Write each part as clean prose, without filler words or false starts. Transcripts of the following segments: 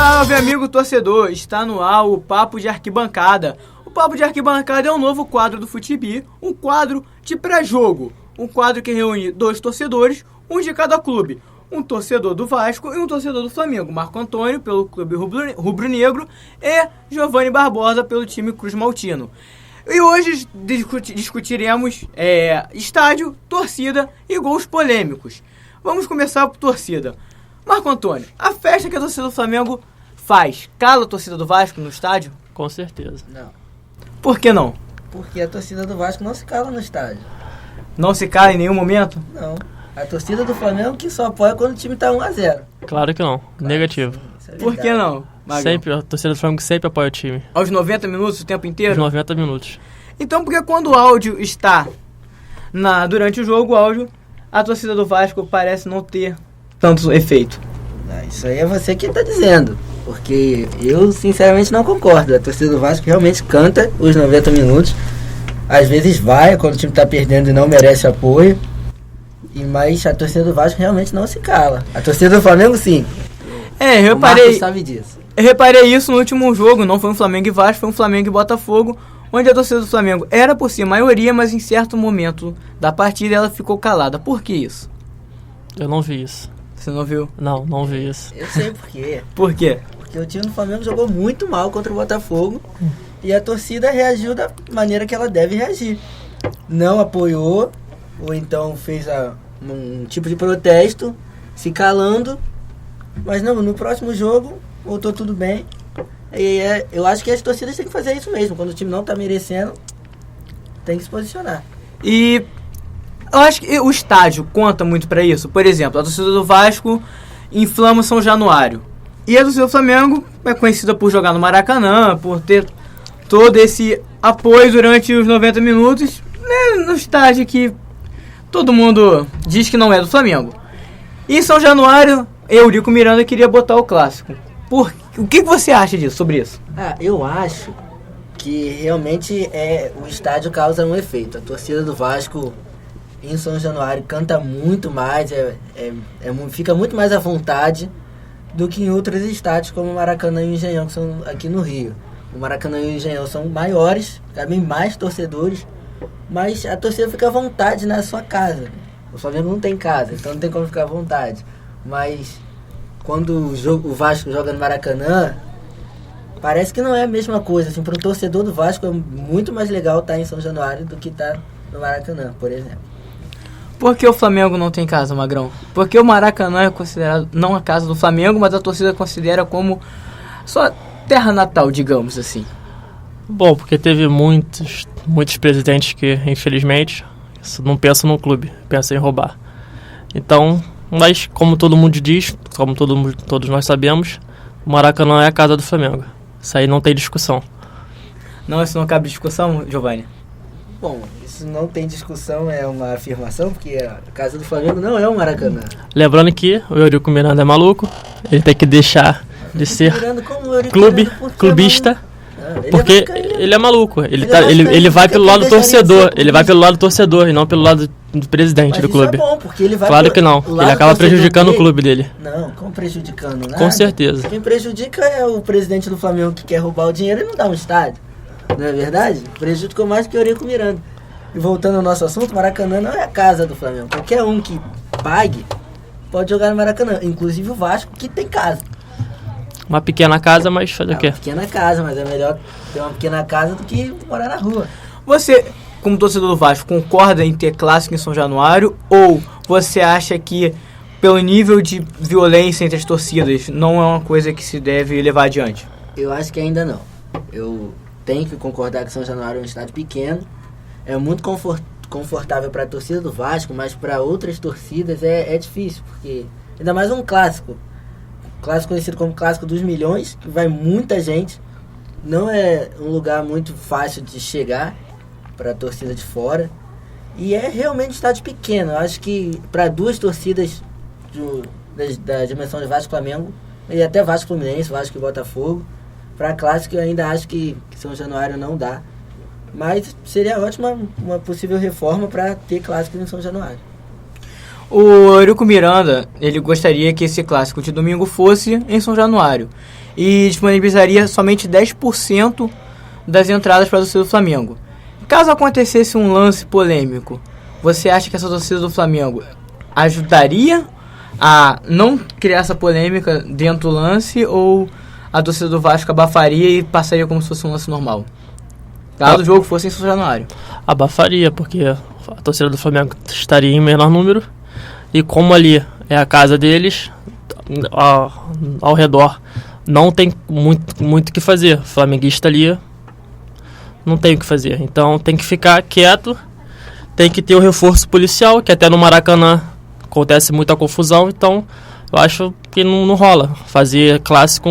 Salve, amigo torcedor! Está no ar o Papo de Arquibancada. O Papo de Arquibancada é um novo quadro do Futibi, um quadro de pré-jogo. Um quadro que reúne dois torcedores, um de cada clube. Um torcedor do Vasco e um torcedor do Flamengo. Marco Antônio, pelo clube rubro-negro, e Giovanni Barbosa, pelo time Cruz Maltino. E hoje discutiremos estádio, torcida e gols polêmicos. Vamos começar por torcida. Marco Antônio, a festa que a torcida do Flamengo faz, cala a torcida do Vasco no estádio? Com certeza. Não. Por que não? Porque a torcida do Vasco não se cala no estádio. Não se cala em nenhum momento? Não. A torcida do Flamengo que só apoia quando o time tá 1-0. Claro que não. Negativo. Sim, é Por que não, Magrão? Sempre, a torcida do Flamengo sempre apoia o time. Aos 90 minutos, o tempo inteiro? Os 90 minutos. Então, porque quando o áudio está durante o jogo, o áudio, a torcida do Vasco parece não ter tanto efeito? Isso aí é você que tá dizendo. Porque eu, sinceramente, não concordo. A torcida do Vasco realmente canta os 90 minutos. Às vezes vai quando o time tá perdendo e não merece apoio. Mas a torcida do Vasco realmente não se cala. A torcida do Flamengo, sim. Eu O Marcos sabe disso. Eu reparei isso no último jogo, não foi um Flamengo e Vasco, foi um Flamengo e Botafogo, onde a torcida do Flamengo era por si a maioria, mas em certo momento da partida ela ficou calada. Por que isso? Eu não vi isso. Você não viu? Não vi isso. Eu sei por quê. Por quê? Porque o time do Flamengo jogou muito mal contra o Botafogo e a torcida reagiu da maneira que ela deve reagir. Não apoiou, ou então fez um tipo de protesto, se calando, mas não, no próximo jogo voltou tudo bem. E eu acho que as torcidas têm que fazer isso mesmo, quando o time não tá merecendo, tem que se posicionar. E eu acho que o estádio conta muito pra isso. Por exemplo, a torcida do Vasco inflama o São Januário. E a torcida do Flamengo é conhecida por jogar no Maracanã, por ter todo esse apoio durante os 90 minutos, né, no estádio que todo mundo diz que não é do Flamengo. E em São Januário, Eurico Miranda queria botar o clássico. O que você acha disso, sobre isso? Eu acho que realmente o estádio causa um efeito. A torcida do Vasco em São Januário canta muito mais, fica muito mais à vontade do que em outros estádios como o Maracanã e o Engenhão, que são aqui no Rio. O Maracanã e o Engenhão são maiores, cabem mais torcedores, mas a torcida fica à vontade na sua casa. O Flamengo não tem casa, então não tem como ficar à vontade. Mas quando o Vasco joga no Maracanã, parece que não é a mesma coisa. Assim, para o torcedor do Vasco é muito mais legal estar em São Januário do que estar no Maracanã, por exemplo. Por que o Flamengo não tem casa, Magrão? Porque o Maracanã é considerado não a casa do Flamengo, mas a torcida considera como sua terra natal, digamos assim. Bom, porque teve muitos presidentes que, infelizmente, não pensam no clube, pensam em roubar. Então, mas como todo mundo diz, como todos nós sabemos, o Maracanã é a casa do Flamengo. Isso aí não tem discussão. Não, isso não cabe discussão, Giovanni? Bom, isso não tem discussão, é uma afirmação, porque a casa do Flamengo não é o Maracanã. Lembrando que o Eurico Miranda é maluco, ele tem que deixar de ser clubista, porque ele é maluco. Ele vai pelo lado torcedor, ele vai pelo lado torcedor e não pelo lado do presidente do clube. É bom, porque ele vai claro que não, ele acaba prejudicando o clube dele. Não, como prejudicando nada. Com certeza. Quem prejudica é o presidente do Flamengo que quer roubar o dinheiro e não dá um estádio. Não é verdade? Prejudicou mais que o Eurico Miranda. E voltando ao nosso assunto, Maracanã não é a casa do Flamengo. Qualquer um que pague pode jogar no Maracanã, inclusive o Vasco, que tem casa. Uma pequena casa, mas fazer o quê? Uma pequena casa, mas é melhor ter uma pequena casa do que morar na rua. Você, como torcedor do Vasco, concorda em ter clássico em São Januário? Ou você acha que, pelo nível de violência entre as torcidas, não é uma coisa que se deve levar adiante? Eu acho que ainda não. Eu tenho que concordar que São Januário é um estádio pequeno. É muito confortável para a torcida do Vasco, mas para outras torcidas é difícil, porque ainda mais um clássico. Clássico conhecido como Clássico dos Milhões, que vai muita gente. Não é um lugar muito fácil de chegar para a torcida de fora. E é realmente um estádio pequeno. Eu acho que para duas torcidas da dimensão de Vasco e Flamengo, e até Vasco Fluminense, Vasco e Botafogo, para clássico eu ainda acho que São Januário não dá. Mas seria ótima uma possível reforma para ter clássico em São Januário. O Eurico Miranda, ele gostaria que esse clássico de domingo fosse em São Januário e disponibilizaria somente 10% das entradas para a torcida do Flamengo. Caso acontecesse um lance polêmico, você acha que essa torcida do Flamengo ajudaria a não criar essa polêmica dentro do lance, ou a torcida do Vasco abafaria e passaria como se fosse um lance normal? Caso o jogo fosse em São Januário. Abafaria, porque a torcida do Flamengo estaria em menor número, e como ali é a casa deles, ao redor não tem muito o que fazer. O flamenguista ali não tem o que fazer, então tem que ficar quieto, tem que ter o reforço policial, que até no Maracanã acontece muita confusão, então eu acho que não rola fazer clássico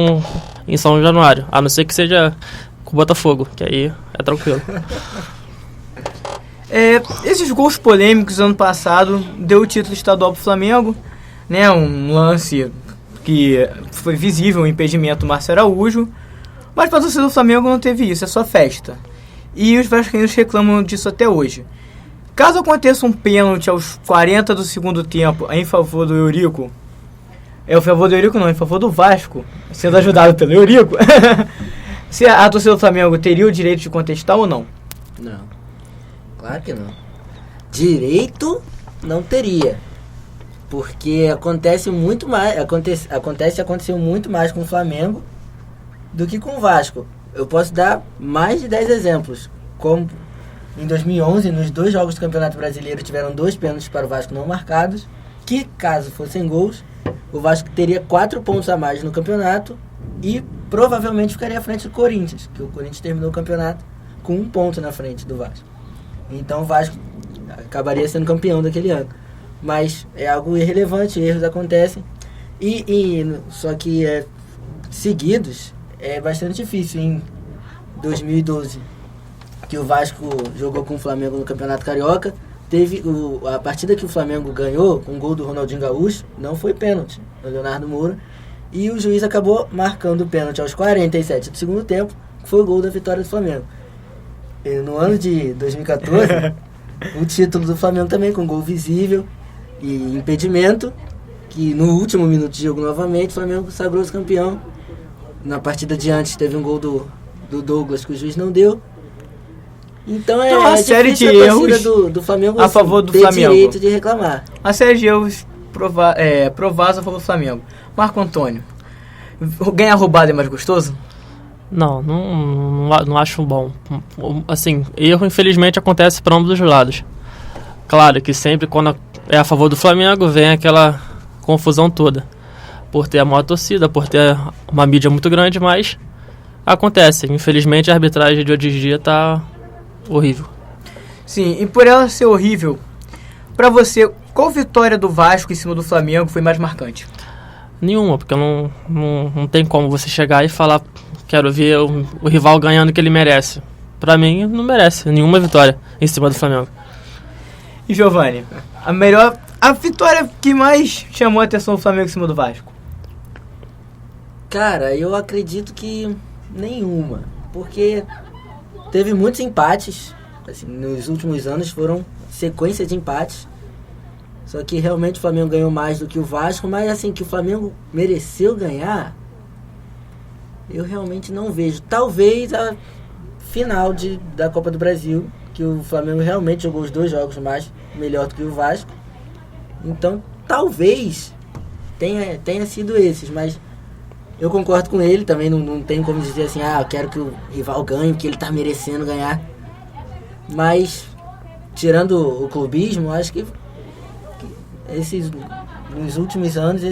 em São Januário, a não ser que seja com o Botafogo, que aí é tranquilo. Esses gols polêmicos ano passado deu o título estadual pro Flamengo, né? Um lance que foi visível, um impedimento do Márcio Araújo, mas para a torcida do Flamengo não teve isso, é só festa. E os vascaínos reclamam disso até hoje. Caso aconteça um pênalti aos 40 do segundo tempo em favor do Eurico, em favor do Vasco, sendo ajudado pelo Eurico, se a torcida do Flamengo teria o direito de contestar ou não? Não, claro que não. Direito não teria, porque acontece muito mais, aconteceu muito mais com o Flamengo do que com o Vasco. Eu posso dar mais de 10 exemplos, como em 2011, nos 2 jogos do Campeonato Brasileiro, tiveram 2 pênaltis para o Vasco não marcados, que, caso fossem gols, o Vasco teria 4 pontos a mais no campeonato e provavelmente ficaria à frente do Corinthians, que o Corinthians terminou o campeonato com 1 ponto na frente do Vasco. Então o Vasco acabaria sendo campeão daquele ano. Mas é algo irrelevante, erros acontecem. Só que seguidos é bastante difícil. Em 2012, que o Vasco jogou com o Flamengo no Campeonato Carioca, teve a partida que o Flamengo ganhou, com o gol do Ronaldinho Gaúcho, não foi pênalti, do Leonardo Moura, e o juiz acabou marcando o pênalti aos 47 do segundo tempo, que foi o gol da vitória do Flamengo. E no ano de 2014, o título do Flamengo também, com gol visível e impedimento, que no último minuto de jogo novamente, o Flamengo sagrou-se campeão. Na partida de antes teve um gol do Douglas que o juiz não deu. Então uma série de erros do Flamengo a favor do Flamengo. Direito de reclamar. A série de erros provados a favor do Flamengo. Marco Antônio, ganhar roubado é mais gostoso? Não acho bom. Assim, erro infelizmente acontece para ambos os lados. Claro que sempre quando é a favor do Flamengo vem aquela confusão toda, por ter a maior torcida, por ter uma mídia muito grande, mas acontece. Infelizmente a arbitragem de hoje em dia tá horrível. Sim, e por ela ser horrível, pra você, qual vitória do Vasco em cima do Flamengo foi mais marcante? Nenhuma, porque não tem como você chegar e falar, quero ver o rival ganhando o que ele merece. Pra mim, não merece nenhuma vitória em cima do Flamengo. E Giovanni, a vitória que mais chamou a atenção do Flamengo em cima do Vasco? Cara, eu acredito que nenhuma, porque teve muitos empates, assim, nos últimos anos foram sequência de empates, só que realmente o Flamengo ganhou mais do que o Vasco, mas assim, que o Flamengo mereceu ganhar, eu realmente não vejo. Talvez a final da Copa do Brasil, que o Flamengo realmente jogou os 2 jogos melhor do que o Vasco, então talvez tenha sido esses, mas eu concordo com ele, também não tem como dizer assim, eu quero que o rival ganhe, porque ele tá merecendo ganhar. Mas, tirando o clubismo, acho que nos últimos anos,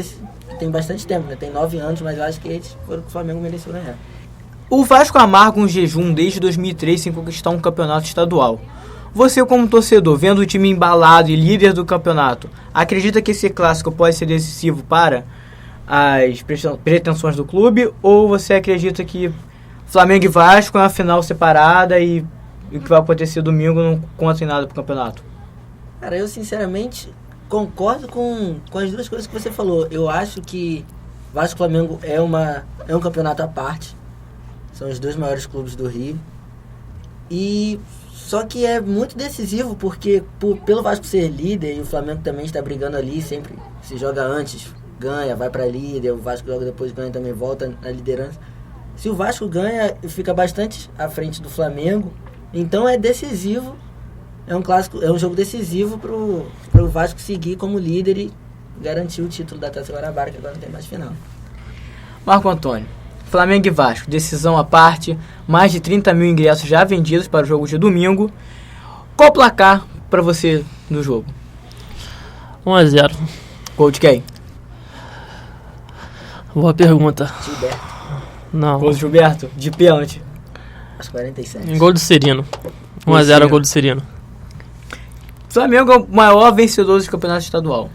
tem bastante tempo, né? Tem 9 anos, mas eu acho que eles foram que o Flamengo mereceu ganhar. O Vasco amarga um jejum desde 2003 sem conquistar um campeonato estadual. Você, como torcedor, vendo o time embalado e líder do campeonato, acredita que esse clássico pode ser decisivo para as pretensões do clube, ou você acredita que Flamengo e Vasco é uma final separada e o que vai acontecer domingo não conta em nada pro campeonato? Cara, eu sinceramente concordo com as duas coisas que você falou. Eu acho que Vasco e Flamengo é um campeonato à parte, são os 2 maiores clubes do Rio, e Só que é muito decisivo, porque pelo Vasco ser líder e o Flamengo também está brigando ali, sempre se joga antes, ganha, vai para líder, o Vasco joga depois, ganha também, volta na liderança. Se o Vasco ganha, fica bastante à frente do Flamengo, então é decisivo, é um clássico, é um jogo decisivo pro Vasco seguir como líder e garantir o título da Taça Guanabara, que agora não tem mais final. Marco Antônio, Flamengo e Vasco, decisão à parte, mais de 30 mil ingressos já vendidos para o jogo de domingo. Qual o placar para você no jogo? 1-0. Gol de quem? Boa pergunta. Gilberto, Não. Gol de Gilberto, de pênalti. aos 47. Gol do Serino. 1-0 gol do Serino. Flamengo é o maior vencedor do campeonato estadual.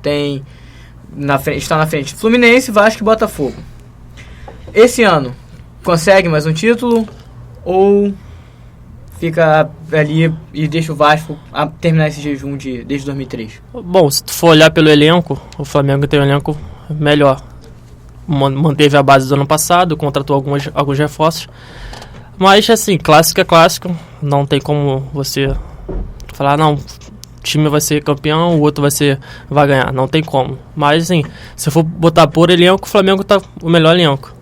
Está na frente Fluminense, Vasco e Botafogo. Esse ano, consegue mais um título ou fica ali e deixa o Vasco terminar esse jejum desde 2003? Bom, se tu for olhar pelo elenco, o Flamengo tem um elenco melhor. Manteve a base do ano passado, contratou alguns reforços. Mas, assim, clássico é clássico. Não tem como você falar, não, o time vai ser campeão, o outro vai ganhar. Não tem como. Mas, assim, se for botar por elenco, o Flamengo tá o melhor elenco.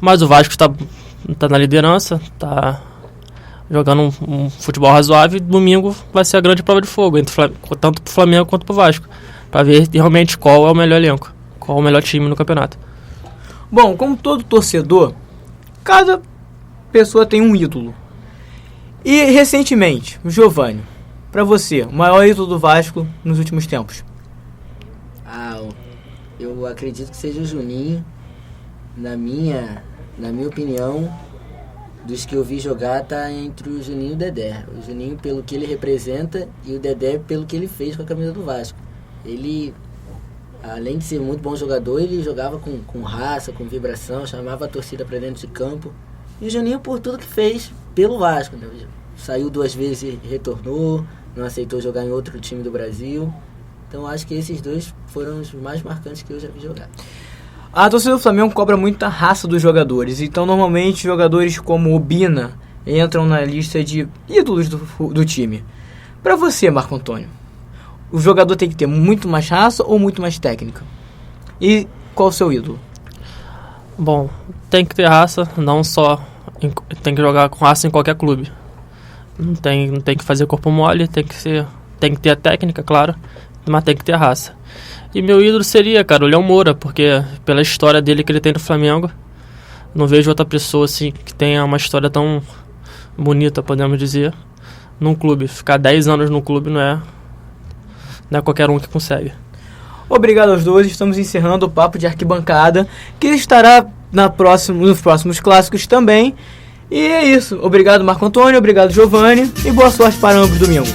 Mas o Vasco tá na liderança, tá jogando um futebol razoável. E domingo vai ser a grande prova de fogo, tanto pro Flamengo quanto pro Vasco. Pra ver realmente qual é o melhor elenco, qual é o melhor time no campeonato. Bom, como todo torcedor, cada pessoa tem um ídolo. E recentemente, o Giovani, pra você, o maior ídolo do Vasco nos últimos tempos? Eu acredito que seja o Juninho. Na minha opinião, dos que eu vi jogar, tá entre o Juninho e o Dedé. O Juninho pelo que ele representa e o Dedé pelo que ele fez com a camisa do Vasco. Ele, além de ser muito bom jogador, ele jogava com raça, com vibração, chamava a torcida para dentro de campo. E o Juninho por tudo que fez pelo Vasco, né? Saiu 2 vezes e retornou, não aceitou jogar em outro time do Brasil. Então acho que esses dois foram os mais marcantes que eu já vi jogar. A torcida do Flamengo cobra muito a raça dos jogadores. Então, normalmente, jogadores como o Bina entram na lista de ídolos do time. Para você, Marco Antônio, o jogador tem que ter muito mais raça ou muito mais técnica? E qual o seu ídolo? Bom, tem que ter raça, não só... Tem que jogar com raça em qualquer clube. Não tem que fazer corpo mole, tem que ter a técnica, claro, mas tem que ter a raça. E meu ídolo seria, cara, o Léo Moura, porque pela história dele que ele tem no Flamengo, não vejo outra pessoa assim que tenha uma história tão bonita, podemos dizer, num clube. Ficar 10 anos no clube não é qualquer um que consegue. Obrigado aos dois, estamos encerrando o Papo de Arquibancada, que estará nos próximos clássicos também. E é isso, obrigado Marco Antônio, obrigado Giovani e boa sorte para ambos domingo.